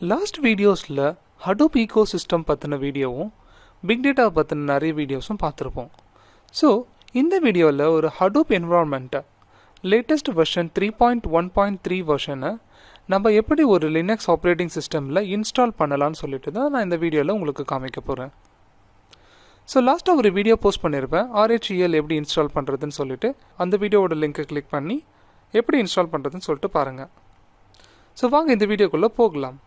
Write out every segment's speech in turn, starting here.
Last வீடியோஸில் Hadoop ecosystem பற்றின வீடியோவும் பிக் டேட்டா பற்றின நிறைய வீடியோஸும் பார்த்துருப்போம். ஸோ இந்த வீடியோவில் ஒரு Hadoop என்வரான்மெண்ட்டை லேட்டஸ்ட் வெர்ஷன் 3.1.3 வெர்ஷனை நம்ம எப்படி ஒரு லினக்ஸ் ஆப்ரேட்டிங் சிஸ்டமில் இன்ஸ்டால் பண்ணலான்னு சொல்லிட்டு தான் நான் இந்த வீடியோவில் உங்களுக்கு காமிக்க போகிறேன். ஸோ லாஸ்ட்டாக ஒரு வீடியோ போஸ்ட் பண்ணியிருப்பேன், RHEL எப்படி இன்ஸ்டால் பண்ணுறதுன்னு சொல்லிட்டு. அந்த வீடியோவோட லிங்க்கை கிளிக் பண்ணி எப்படி இன்ஸ்டால் பண்ணுறதுன்னு சொல்லிட்டு பாருங்கள். ஸோ வாங்க இந்த வீடியோக்குள்ளே போகலாம்.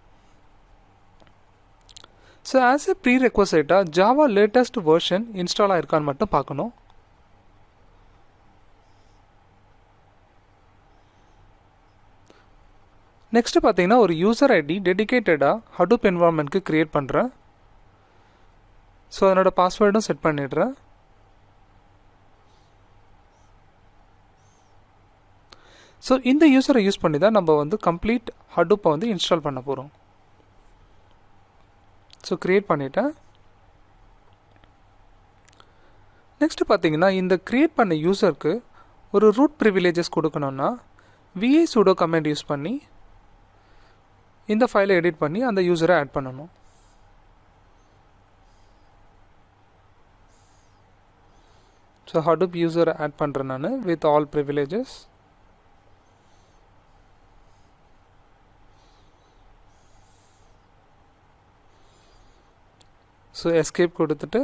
ஸோ ஆஸ் எ ப்ரீ ரெக்வசைட்டாக ஜாவா லேட்டஸ்ட் வெர்ஷன் இன்ஸ்டால் ஆகிருக்கான்னு மட்டும் பார்க்கணும். நெக்ஸ்ட்டு பார்த்தீங்கன்னா ஒரு யூசர் ஐடி டெடிக்கேட்டடாக Hadoop என்வரான்மெண்ட்க்கு க்ரியேட் பண்ணுறேன். ஸோ அதனோட பாஸ்வேர்டும் செட் பண்ணிடுறேன். ஸோ இந்த யூசரை யூஸ் பண்ணி தான் நம்ம வந்து கம்ப்ளீட் Hadoop-ஐ வந்து இன்ஸ்டால் பண்ண போகிறோம். ஸோ க்ரியேட் பண்ணிவிட்டேன். நெக்ஸ்ட்டு பார்த்தீங்கன்னா இந்த க்ரியேட் பண்ண யூசருக்கு ஒரு ரூட் ப்ரிவிலேஜஸ் கொடுக்கணுன்னா vi sudo கமெண்ட் யூஸ் பண்ணி இந்த ஃபைலை எடிட் பண்ணி அந்த யூசரை ஆட் பண்ணணும். ஸோ Hadoop யூசரை ஆட் பண்ணுறேன் நான் with all privileges. So escape கொடுத்துட்டு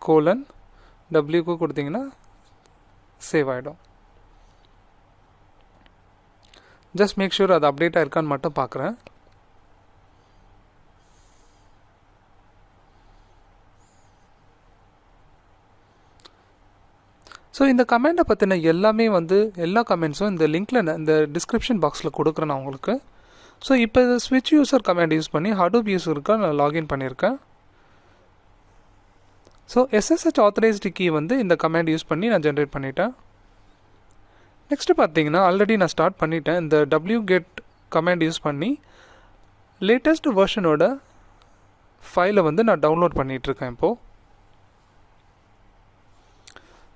கோலன் டபிள்யூக்கு கொடுத்தீங்கன்னா சேவ் ஆகிடும். ஜஸ்ட் மேக் ஷூர் அது அப்டேட் ஆகிருக்கான்னு மட்டும் பார்க்குறேன். ஸோ இந்த கமெண்டை பற்றின எல்லாமே வந்து எல்லா கமெண்ட்ஸும் இந்த லிங்க்கில் இந்த டிஸ்கிரிப்ஷன் பாக்ஸில் கொடுக்குறேன் நான் உங்களுக்கு. ஸோ இப்போ ஸ்விட்ச் யூசர் கமெண்ட் யூஸ் பண்ணி Hadoop யூஸருக்கு நான் லாகின் பண்ணியிருக்கேன். ஸோ SSH ஆத்தரைஸ்டு கீ வந்து இந்த கமெண்ட் யூஸ் பண்ணி நான் ஜென்ரேட் பண்ணிட்டேன். நெக்ஸ்ட்டு பார்த்தீங்கன்னா ஆல்ரெடி நான் ஸ்டார்ட் பண்ணிட்டேன். இந்த wget கமெண்ட் யூஸ் பண்ணி லேட்டஸ்ட் வெர்ஷனோட ஃபைலை வந்து நான் டவுன்லோட் பண்ணிகிட்ருக்கேன் இப்போது.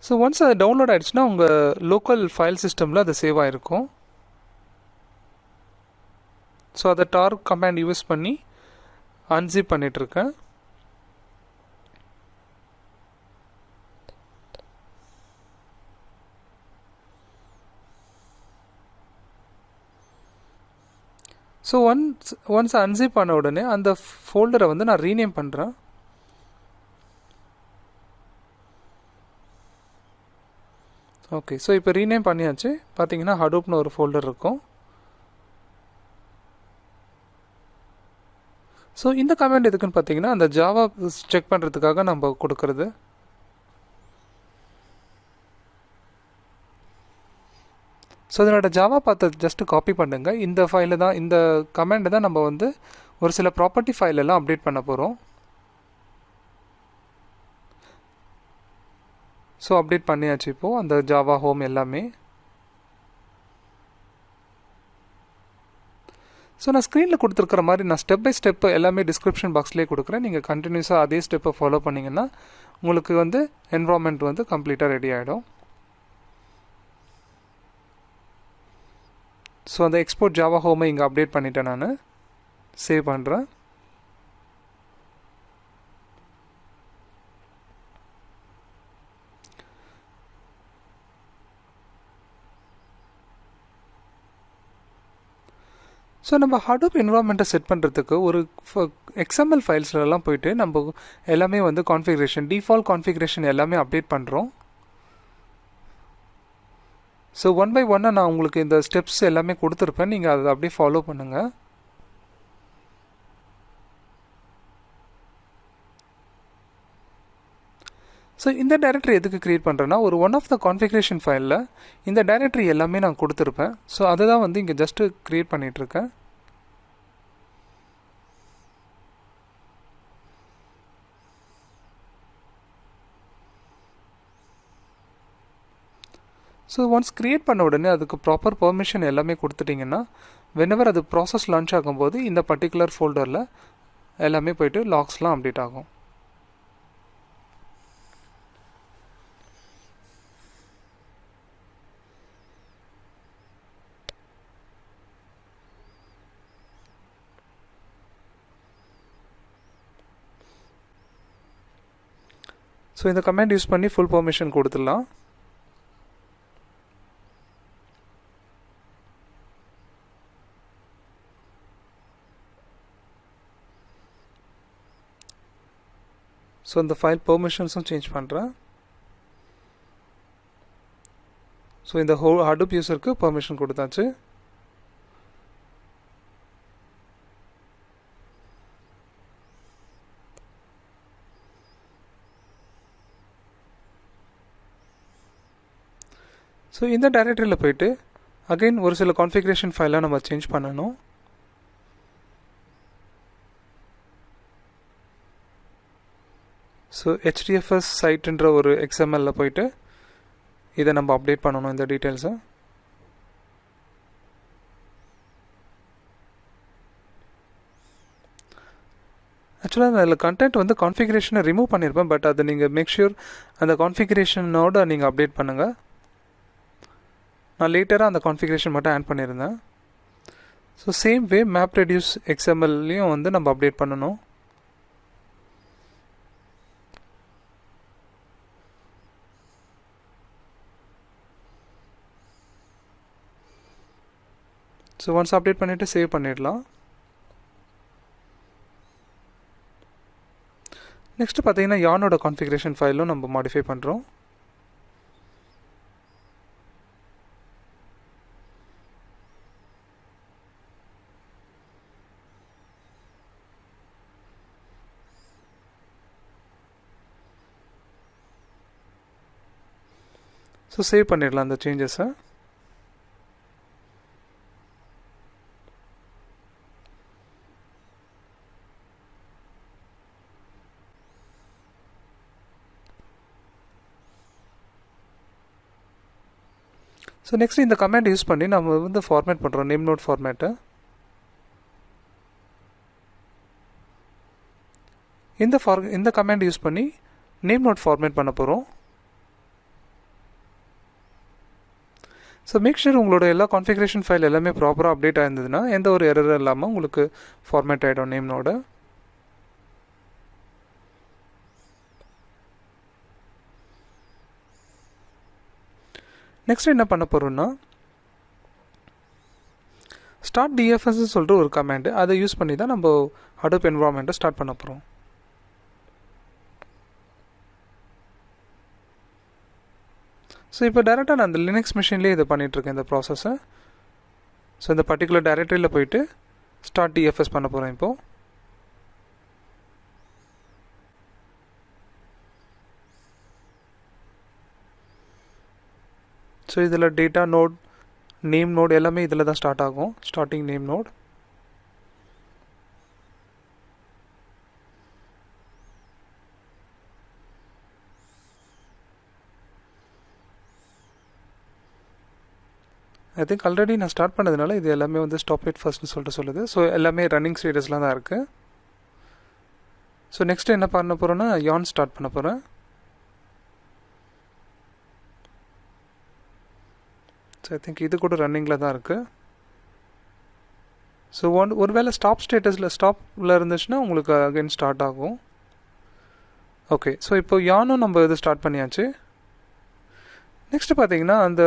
ஸோ ஒன்ஸ் அது டவுன்லோட் ஆகிடுச்சுன்னா உங்கள் லோக்கல் ஃபைல் சிஸ்டமில் அது சேவ் ஆகிருக்கும். ஸோ அதை tar கமெண்ட் யூஸ் பண்ணி அன்சிப் பண்ணிகிட்ருக்கேன். ஸோ ஒன்ஸ் அன்சிப் பண்ண உடனே அந்த ஃபோல்டரை வந்து நான் ரீநேம் பண்ணுறேன். ஓகே, ஸோ இப்போ ரீநேம் பண்ணியாச்சு. பார்த்தீங்கன்னா Hadoopனு ஒரு ஃபோல்டர் இருக்கும். ஸோ இந்த கமெண்ட் எதுக்குன்னு பார்த்தீங்கன்னா அந்த ஜாவா செக் பண்ணுறதுக்காக நம்ம கொடுக்குறது. ஸோ அதனோட ஜாவா பார்த்து ஜஸ்ட்டு காப்பி பண்ணுங்கள். இந்த ஃபைலை தான், இந்த கமெண்டை தான் நம்ம வந்து ஒரு சில ப்ராப்பர்ட்டி ஃபைலெல்லாம் அப்டேட் பண்ண போகிறோம். ஸோ அப்டேட் பண்ணியாச்சு இப்போது அந்த ஜாவா ஹோம் எல்லாமே. ஸோ நான் ஸ்க்ரீனில் கொடுத்துருக்குற மாதிரி நான் ஸ்டெப் பை ஸ்டெப் எல்லாமே டிஸ்கிரிப்ஷன் பாக்ஸ்லேயே கொடுக்குறேன். நீங்கள் கண்டினியூஸாக அதே ஸ்டெப்பை ஃபாலோ பண்ணிங்கன்னா உங்களுக்கு வந்து என்வரான்மெண்ட் வந்து கம்ப்ளீட்டாக ரெடி ஆகிடும். ஸோ அந்த எக்ஸ்போர்ட் ஜாவா ஹோமை இங்கே அப்டேட் பண்ணிட்டேன், நான் சேவ் பண்ணுறேன். ஸோ நம்ம Hadoop என்வரான்மெண்ட்டை செட் பண்ணுறதுக்கு ஒரு XML ஃபைல்ஸ்லாம் போயிட்டு நம்ம எல்லாமே வந்து கான்ஃபிகரேஷன், டிஃபால்ட் கான்ஃபிகரேஷன் எல்லாமே அப்டேட் பண்ணுறோம். ஸோ ஒன் பை ஒன்னாக நான் உங்களுக்கு இந்த ஸ்டெப்ஸ் எல்லாமே கொடுத்துருப்பேன், நீங்கள் அதை அப்படியே ஃபாலோ பண்ணுங்கள். ஸோ இந்த டைரக்டரி எதுக்கு க்ரியேட் பண்ணுறேன்னா ஒரு ஒன் ஆஃப் த கான்ஃபிகரேஷன் ஃபைலில் இந்த டைரக்டரி எல்லாமே நான் கொடுத்துருப்பேன். ஸோ அதை தான் வந்து இங்கே ஜஸ்ட்டு க்ரியேட் பண்ணிகிட்ருக்கேன். ஸோ ஒன்ஸ் க்ரியேட் பண்ண உடனே அதுக்கு ப்ராப்பர் பெர்மிஷன் எல்லாமே கொடுத்துட்டிங்கன்னா வெனவர் அது ப்ராசஸ் லான்ச் ஆகும்போது இந்த பர்டிகுலர் ஃபோல்டரில் எல்லாமே போய்ட்டு லாக்ஸ்லாம் அப்டேட் ஆகும். ஸோ இந்த கமாண்ட் யூஸ் பண்ணி ஃபுல் பெர்மிஷன் கொடுத்துடலாம். ஸோ இந்த ஃபைல் பெர்மிஷன்ஸும் சேஞ்ச் பண்ணுறேன். ஸோ இந்த Hadoop யூஸருக்கு பெர்மிஷன் கொடுத்தாச்சு. ஸோ இந்த டைரக்டரியில் போயிட்டு அகைன் ஒரு சில கான்ஃபிகரேஷன் ஃபைலாக நம்ம சேஞ்ச் பண்ணணும். ஸோ HDFS சைட்டுன்ற ஒரு XMLல போயிட்டு இதை நம்ம அப்டேட் பண்ணணும் இந்த டீட்டெயில்ஸை. ஆக்சுவலாக அதில் கண்டென்ட் வந்து கான்ஃபிகரேஷனை ரிமூவ் பண்ணியிருப்பேன். பட் அதை நீங்கள் மேக் ஷூர் அந்த கான்ஃபிகரேஷனோட நீங்கள் அப்டேட் பண்ணுங்கள். நான் லேட்டராக அந்த கான்ஃபிகரேஷன் மட்டும் ஆட் பண்ணியிருந்தேன். So same way map reduce XMLலையும் வந்து நம்ம அப்டேட் பண்ணணும். ஸோ ஒன்ஸ் அப்டேட் பண்ணிவிட்டு சேவ் பண்ணிடலாம். நெக்ஸ்ட்டு பார்த்தீங்கன்னா யானோட கான்ஃபிகரேஷன் ஃபைலும் நம்ம மாடிஃபை பண்ணுறோம். ஸோ சேவ் பண்ணிடலாம் அந்த சேஞ்சஸை. ஸோ நெக்ஸ்ட் இந்த கமாண்ட் யூஸ் பண்ணி நம்ம வந்து ஃபார்மேட் பண்ணுறோம் நேம் நோட் ஃபார்மேட்டை. இந்த கமாண்ட் யூஸ் பண்ணி நேம் நோட் ஃபார்மேட் பண்ண போகிறோம். ஸோ மேக் ஷூர் உங்களோட எல்லா கான்ஃபிகரேஷன் ஃபைல் எல்லாமே ப்ராப்பராக அப்டேட் ஆயிருந்ததுன்னா எந்த ஒரு எரரும் இல்லாமல் உங்களுக்கு ஃபார்மேட் ஆகிடும் நேம் நோட. நெக்ஸ்ட் என்ன பண்ண போகிறோம்னா ஸ்டார்ட் டிஎஃப்எஸ்ன்னு சொல்லிட்டு ஒரு கமாண்டு, அதை யூஸ் பண்ணி தான் நம்ம Hadoop என்வரான்மெண்ட்டை ஸ்டார்ட் பண்ண போகிறோம். ஸோ இப்போ டேரெக்டாக நான் அந்த லினக்ஸ் மிஷின்லேயே இதை பண்ணிகிட்ருக்கேன் இந்த ப்ராசஸை. ஸோ இந்த பர்டிகுலர் டைரக்டரியில் போயிட்டு ஸ்டார்ட் டிஎஃப்எஸ் பண்ண போகிறேன் இப்போது. ஸோ இதில் டேட்டா நோட், நேம் நோட் எல்லாமே இதில் தான் ஸ்டார்ட் ஆகும். Starting name note. I think already நான் ஸ்டார்ட் பண்ணதுனால இது எல்லாமே வந்து ஸ்டாப் இட் ஃபர்ஸ்ட்னு சொல்லிட்டு சொல்லுது. ஸோ எல்லாமே ரன்னிங் ஸ்டேட்டஸில் தான் இருக்குது. ஸோ நெக்ஸ்ட்டு என்ன பண்ண போகிறோன்னா யான் ஸ்டார்ட் பண்ண போகிறேன். ஸோ ஐ திங்க் இது கூட ரன்னிங்கில் தான் இருக்குது. ஸோ ஒரு வேளை ஸ்டாப்பில் இருந்துச்சுன்னா உங்களுக்கு அகைன் ஸ்டார்ட் ஆகும். ஓகே, ஸோ இப்போ யானும் நம்ம இது ஸ்டார்ட் பண்ணியாச்சு. நெக்ஸ்ட்டு பார்த்தீங்கன்னா அந்த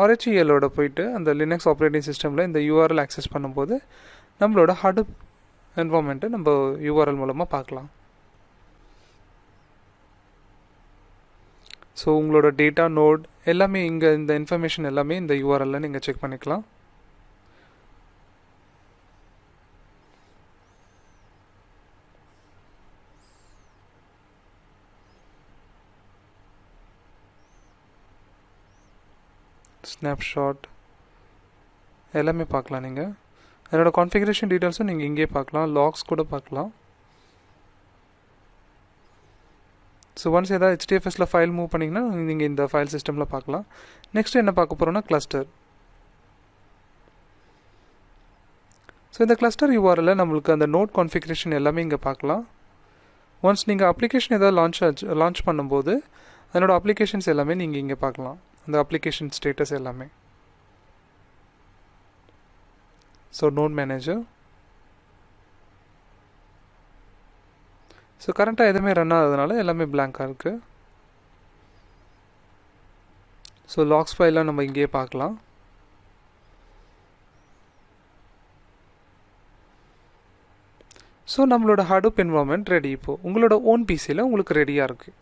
RHELோட போயிட்டு அந்த லினக்ஸ் ஆப்ரேட்டிங் சிஸ்டமில் இந்த URL ஆக்சஸ் பண்ணும்போது நம்மளோட Hadoop என்வரான்மெண்ட்டை நம்ம URL மூலமாக பார்க்கலாம். ஸோ உங்களோட டேட்டா நோட் எல்லாமே இங்கே இந்த இன்ஃபர்மேஷன் எல்லாமே இந்த URLல நீங்கள் செக் பண்ணிக்கலாம். ஸ்னாப்ஷாட் எல்லாமே பார்க்கலாம். நீங்கள் அதனோட கான்ஃபிகரேஷன் டீட்டெயில்ஸும் நீங்கள் இங்கே பார்க்கலாம். லாக்ஸ் கூட பார்க்கலாம். ஸோ ஒன்ஸ் ஏதாவது HDFSல ஃபைல் மூவ் பண்ணிங்கன்னா நீங்கள் இந்த ஃபைல் சிஸ்டமில் பார்க்கலாம். நெக்ஸ்ட் என்ன பார்க்க போகிறோன்னா கிளஸ்டர். ஸோ இந்த கிளஸ்டர் URL நம்மளுக்கு அந்த நோட் கான்ஃபிகரேஷன் எல்லாமே இங்கே பார்க்கலாம். ஒன்ஸ் நீங்கள் அப்ளிகேஷன் ஏதாவது லான்ச் பண்ணும்போது அதனோட அப்ளிகேஷன்ஸ் எல்லாமே நீங்கள் இங்கே பார்க்கலாம். அந்த அப்ளிகேஷன் ஸ்டேட்டஸ் எல்லாமே. So note manager. ஸோ கரண்ட்டாக எதுவுமே ரன் ஆகாதனால எல்லாமே பிளாங்காக இருக்குது. ஸோ லாக்ஸ் ஃபைலாம் நம்ம இங்கேயே பார்க்கலாம். ஸோ நம்மளோட ஹடூப் என்வரான்மெண்ட் ரெடி. இப்போது உங்களோட ஓன் பிசியில் உங்களுக்கு ரெடியாக இருக்குது.